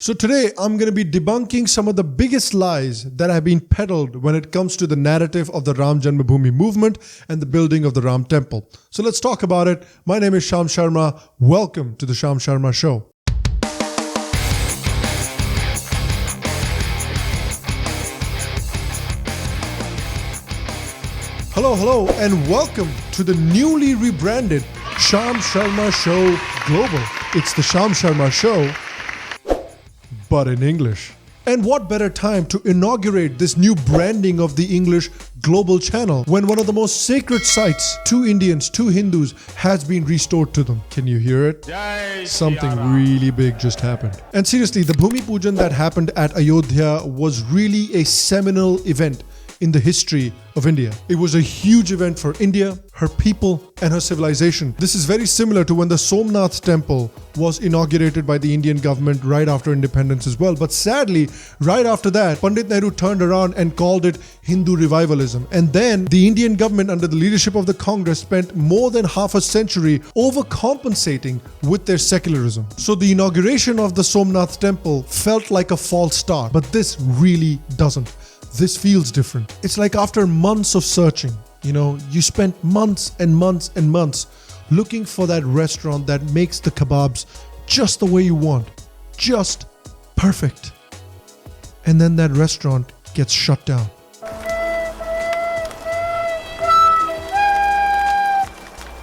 So today I'm going to be debunking some of the biggest lies that have been peddled when it comes to the narrative of the Ram Janmabhoomi movement and the building of the Ram temple. So let's talk about it. My name is Sham Sharma. Welcome to the Sham Sharma Show. Hello, and welcome to the newly rebranded Sham Sharma Show Global. It's the Sham Sharma Show, but in English. And what better time to inaugurate this new branding of the English global channel when one of the most sacred sites to Indians, to Hindus, has been restored to them. Can you hear it? Something really big just happened. And seriously, the Bhoomi Pujan that happened at Ayodhya was really a seminal event in the history of India. It was a huge event for India, her people, and her civilization. This is very similar to when the Somnath temple was inaugurated by the Indian government right after independence as well. But sadly, right after that, Pandit Nehru turned around and called it Hindu revivalism. And then the Indian government under the leadership of the Congress spent more than half a century overcompensating with their secularism. So the inauguration of the Somnath temple felt like a false start, but this really doesn't. This feels different. It's like after months of searching, you spent months and months and months looking for that restaurant that makes the kebabs just the way you want, just perfect. And then that restaurant gets shut down.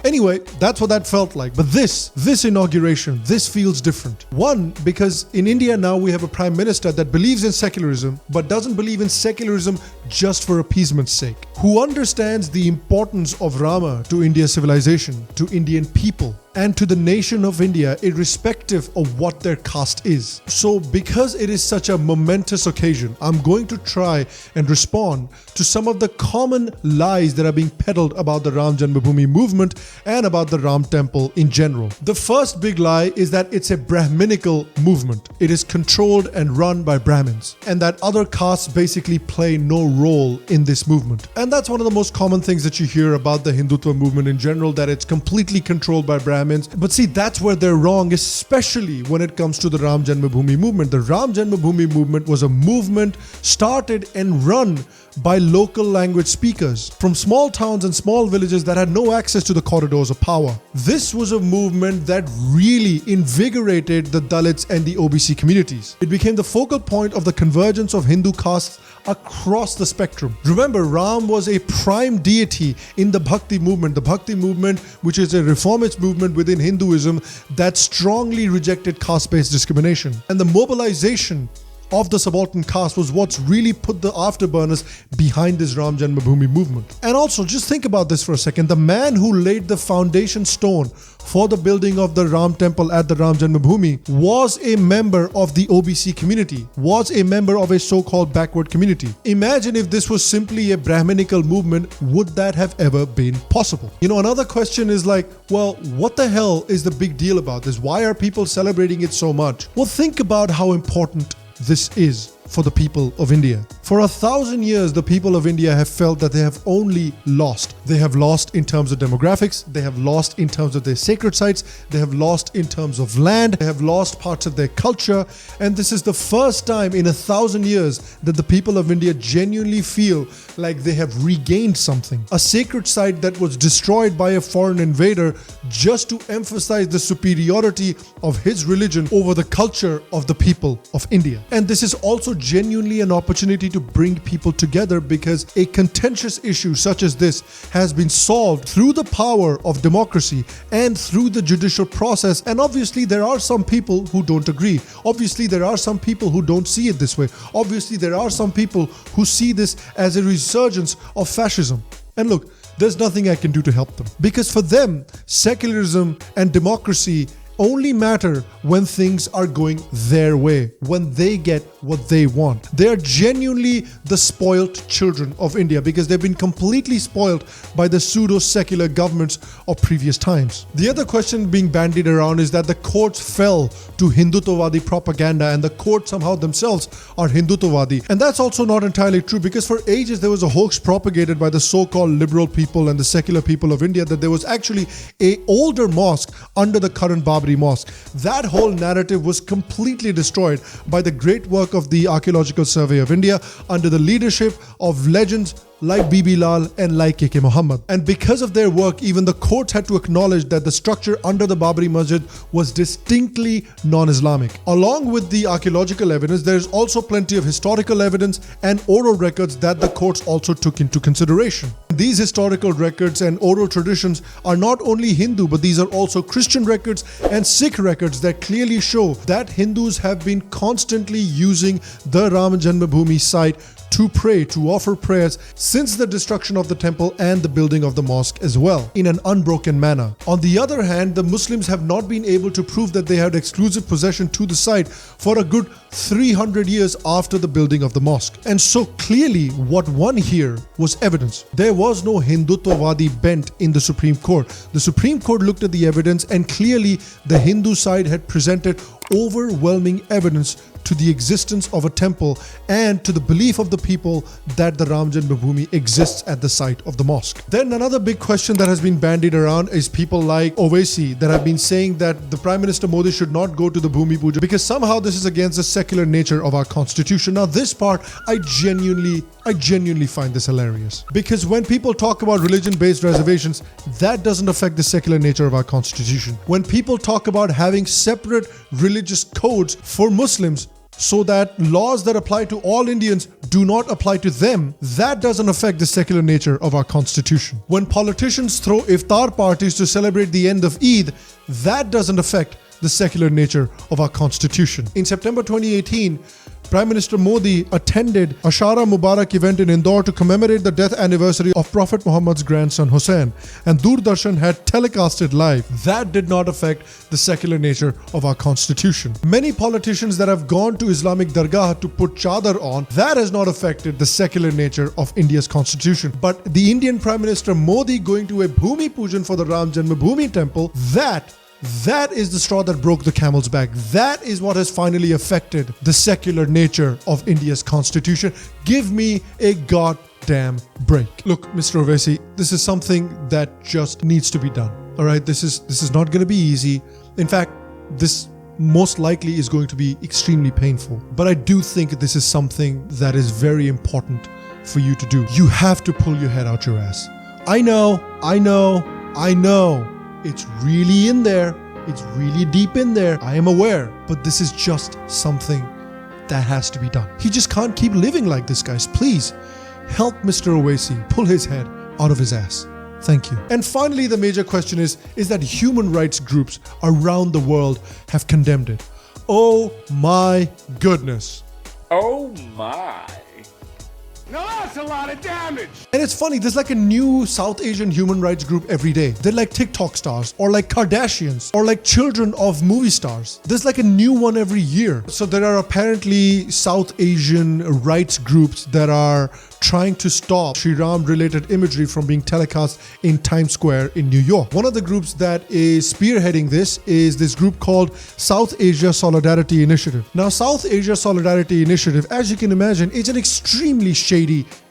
Anyway, that's what that felt like. But this inauguration, this feels different. One, because in India now we have a prime minister that believes in secularism, but doesn't believe in secularism just for appeasement's sake. Who understands the importance of Rama to India's civilization, to Indian people, and to the nation of India, irrespective of what their caste is. So because it is such a momentous occasion, I'm going to try and respond to some of the common lies that are being peddled about the Ram Janmabhoomi movement and about the Ram temple in general. The first big lie is that it's a brahminical movement. It is controlled and run by Brahmins, and that other castes basically play no role in this movement. And that's one of the most common things that you hear about the Hindutva movement in general, that it's completely controlled by Brahmins. But see, that's where they're wrong, especially when it comes to the Ram Janmabhoomi movement. The Ram Janmabhoomi movement was a movement started and run by local language speakers from small towns and small villages that had no access to the corridors of power. This was a movement that really invigorated the Dalits and the OBC communities. It became the focal point of the convergence of Hindu castes across the spectrum. Remember, Ram was a prime deity in the Bhakti movement, which is a reformist movement within Hinduism that strongly rejected caste-based discrimination. And the mobilization of the subaltern caste was what's really put the afterburners behind this Ram Janmabhoomi movement. And also, just think about this for a second. The man who laid the foundation stone for the building of the Ram temple at the Ram Janmabhoomi was a member of the OBC community, was a member of a so-called backward community. Imagine if this was simply a brahminical movement, would that have ever been possible? Another question is like, well, what the hell is the big deal about this? Why are people celebrating it so much? Well, think about how important this is for the people of India. For 1,000 years, the people of India have felt that they have only lost. They have lost in terms of demographics, they have lost in terms of their sacred sites, they have lost in terms of land, they have lost parts of their culture, and this is the first time in 1,000 years that the people of India genuinely feel like they have regained something. A sacred site that was destroyed by a foreign invader just to emphasize the superiority of his religion over the culture of the people of India. And this is also genuinely an opportunity to bring people together, because a contentious issue such as this has been solved through the power of democracy and through the judicial process. And obviously there are some people who don't agree. Obviously there are some people who don't see it this way. Obviously there are some people who see this as a resurgence of fascism. And look, there's nothing I can do to help them, because for them, secularism and democracy only matter when things are going their way, when they get what they want. They are genuinely the spoiled children of India, because they've been completely spoiled by the pseudo-secular governments of previous times. The other question being bandied around is that the courts fell to Hindutwadi propaganda, and the courts somehow themselves are Hindutwadi. And that's also not entirely true, because for ages there was a hoax propagated by the so-called liberal people and the secular people of India that there was actually an older mosque under the current Babri Babri Mosque. That whole narrative was completely destroyed by the great work of the Archaeological Survey of India under the leadership of legends like Bibi Lal and like KK Muhammad. And because of their work, even the courts had to acknowledge that the structure under the Babri Masjid was distinctly non-Islamic. Along with the archaeological evidence, there is also plenty of historical evidence and oral records that the courts also took into consideration. These historical records and oral traditions are not only Hindu, but these are also Christian records and Sikh records that clearly show that Hindus have been constantly using the Ram Janmabhoomi site to pray, to offer prayers since the destruction of the temple and the building of the mosque as well, in an unbroken manner. On the other hand, the Muslims have not been able to prove that they had exclusive possession to the site for a good 300 years after the building of the mosque. And so clearly what won here was evidence. There was no Hindutvawadi bent in the Supreme Court. The Supreme Court looked at the evidence and clearly the Hindu side had presented overwhelming evidence to the existence of a temple and to the belief of the people that the Ram Janmabhoomi exists at the site of the mosque. Then another big question that has been bandied around is people like Owaisi that have been saying that the Prime Minister Modi should not go to the Bhoomi Pujan because somehow this is against the secular nature of our constitution. Now this part, I genuinely find this hilarious, because when people talk about religion-based reservations, that doesn't affect the secular nature of our constitution. When people talk about having separate religious codes for Muslims so that laws that apply to all Indians do not apply to them, that doesn't affect the secular nature of our constitution. When politicians throw iftar parties to celebrate the end of Eid, that doesn't affect the secular nature of our constitution. In September 2018, Prime Minister Modi attended a Shara Mubarak event in Indore to commemorate the death anniversary of Prophet Muhammad's grandson Hussain, and Doordarshan had telecasted live. That did not affect the secular nature of our constitution. Many politicians that have gone to Islamic Dargah to put chadar on, that has not affected the secular nature of India's constitution. But the Indian Prime Minister Modi going to a Bhoomi Pujan for the Ram Janmabhoomi temple, that is the straw that broke the camel's back. That is what has finally affected the secular nature of India's constitution. Give me a goddamn break. Look, Mr. Owaisi, this is something that just needs to be done. All right, this is not going to be easy. In fact, this most likely is going to be extremely painful. But I do think this is something that is very important for you to do. You have to pull your head out your ass. I know. It's really in there. It's really deep in there. I am aware. But this is just something that has to be done. He just can't keep living like this, guys. Please help Mr. Owaisi pull his head out of his ass. Thank you. And finally, the major question is that human rights groups around the world have condemned it. Oh my goodness. Oh my. Now that's a lot of damage! And it's funny, there's like a new South Asian human rights group every day. They're like TikTok stars, or like Kardashians, or like children of movie stars. There's like a new one every year. So there are apparently South Asian rights groups that are trying to stop Sri Ram related imagery from being telecast in Times Square in New York. One of the groups that is spearheading this is this group called South Asia Solidarity Initiative. Now, South Asia Solidarity Initiative, as you can imagine, is an extremely shady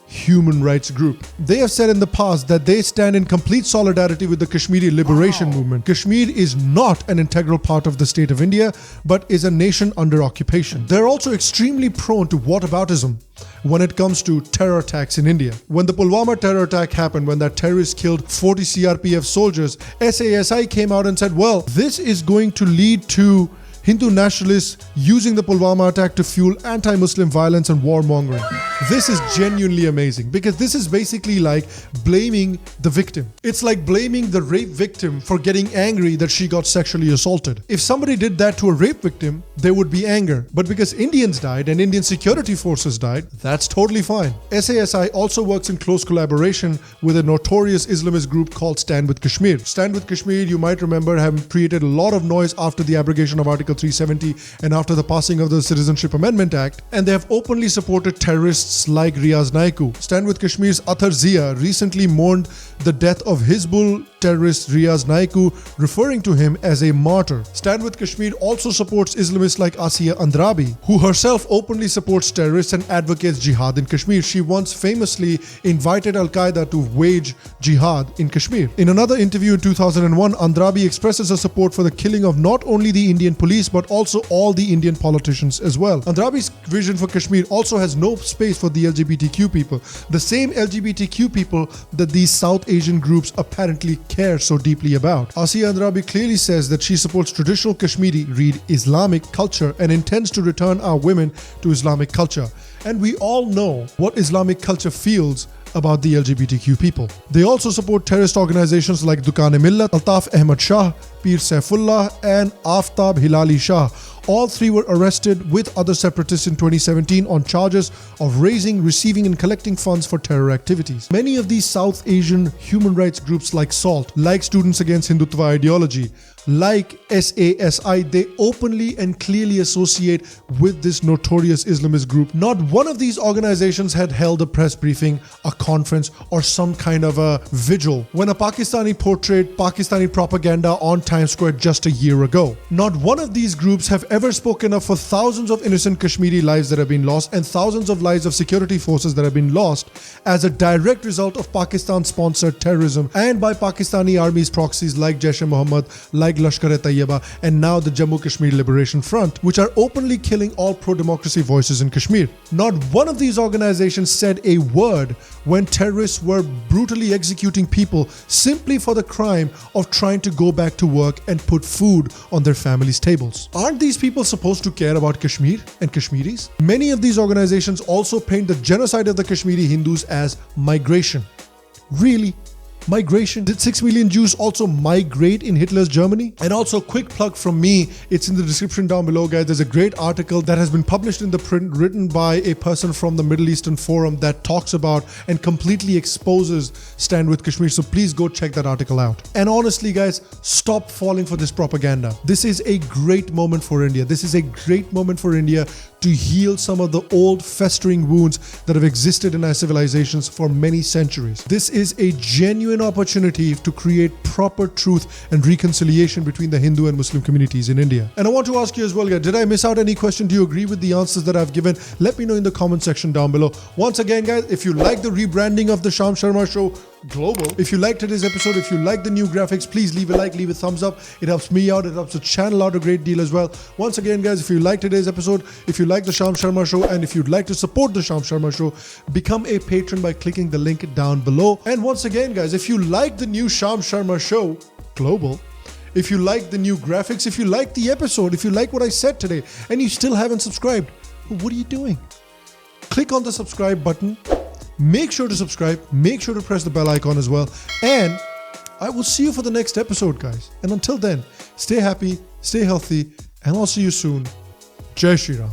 human rights group. They have said in the past that they stand in complete solidarity with the Kashmiri liberation movement. Kashmir is not an integral part of the state of India, but is a nation under occupation. They're also extremely prone to whataboutism when it comes to terror attacks in India. When the Pulwama terror attack happened, when that terrorist killed 40 CRPF soldiers, SASI came out and said, well, this is going to lead to Hindu nationalists using the Pulwama attack to fuel anti-Muslim violence and warmongering. This is genuinely amazing because this is basically like blaming the victim. It's like blaming the rape victim for getting angry that she got sexually assaulted. If somebody did that to a rape victim, there would be anger. But because Indians died and Indian security forces died, that's totally fine. SASI also works in close collaboration with a notorious Islamist group called Stand With Kashmir. Stand With Kashmir, you might remember, have created a lot of noise after the abrogation of Article 370 and after the passing of the Citizenship Amendment Act, and they have openly supported terrorists like Riaz Naiku. Stand With Kashmir's Athar Zia recently mourned the death of Hizbul terrorist Riaz Naiku, referring to him as a martyr. Stand with Kashmir also supports Islamists like Asiya Andrabi, who herself openly supports terrorists and advocates jihad in Kashmir. She once famously invited Al-Qaeda to wage jihad in Kashmir. In another interview in 2001, Andrabi expresses her support for the killing of not only the Indian police but also all the Indian politicians as well. Andrabi's vision for Kashmir also has no space for the LGBTQ people, the same LGBTQ people that these South Asian groups apparently care so deeply about. Asiya Andrabi clearly says that she supports traditional Kashmiri, read Islamic culture, and intends to return our women to Islamic culture. And we all know what Islamic culture feels about the LGBTQ people. They also support terrorist organizations like Dukan-e-Millat, Altaf Ahmad Shah, Pir Saifullah, and Aftab Hilali Shah. All three were arrested with other separatists in 2017 on charges of raising, receiving, and collecting funds for terror activities. Many of these South Asian human rights groups like SALT, like Students Against Hindutva Ideology, like SASI, they openly and clearly associate with this notorious Islamist group. Not one of these organizations had held a press briefing, a conference, or some kind of a vigil when a Pakistani portrayed Pakistani propaganda on Times Square just a year ago. Not one of these groups have ever spoken up for thousands of innocent Kashmiri lives that have been lost and thousands of lives of security forces that have been lost as a direct result of Pakistan-sponsored terrorism and by Pakistani army's proxies like Jaish-e-Mohammed, like Lashkar-e-Taiba, and now the Jammu Kashmir Liberation Front, which are openly killing all pro-democracy voices in Kashmir. Not one of these organizations said a word when terrorists were brutally executing people simply for the crime of trying to go back to work and put food on their families' tables. Aren't these people supposed to care about Kashmir and Kashmiris? Many of these organizations also paint the genocide of the Kashmiri Hindus as migration. Really? Migration? Did 6 million Jews also migrate in Hitler's Germany? And also, quick plug from me, it's in the description down below, guys. There's a great article that has been published in the print, written by a person from the Middle Eastern Forum that talks about and completely exposes Stand with Kashmir. So please go check that article out. And honestly, guys, stop falling for this propaganda. This is a great moment for India. This is a great moment for India to heal some of the old festering wounds that have existed in our civilizations for many centuries. This is a genuine opportunity to create proper truth and reconciliation between the Hindu and Muslim communities in India. And I want to ask you as well, guys, did I miss out any question? Do you agree with the answers that I've given? Let me know in the comment section down below. Once again, guys, if you like the rebranding of the Sham Sharma Show Global, if you liked today's episode, if you like the new graphics, please leave a like, leave a thumbs up. It helps me out, it helps the channel out a great deal as well. Once again, guys, if you like today's episode, if you like the Sham Sharma Show, and if you'd like to support the Sham Sharma Show, become a patron by clicking the link down below. And once again, guys, if you like the new Sham Sharma Show Global, if you like the new graphics, if you like the episode, if you like what I said today, and you still haven't subscribed, what are you doing? Click on the subscribe button. Make sure to subscribe, make sure to press the bell icon as well, and I will see you for the next episode, guys. And until then, stay happy, stay healthy, and I'll see you soon. Jai Shri Ram.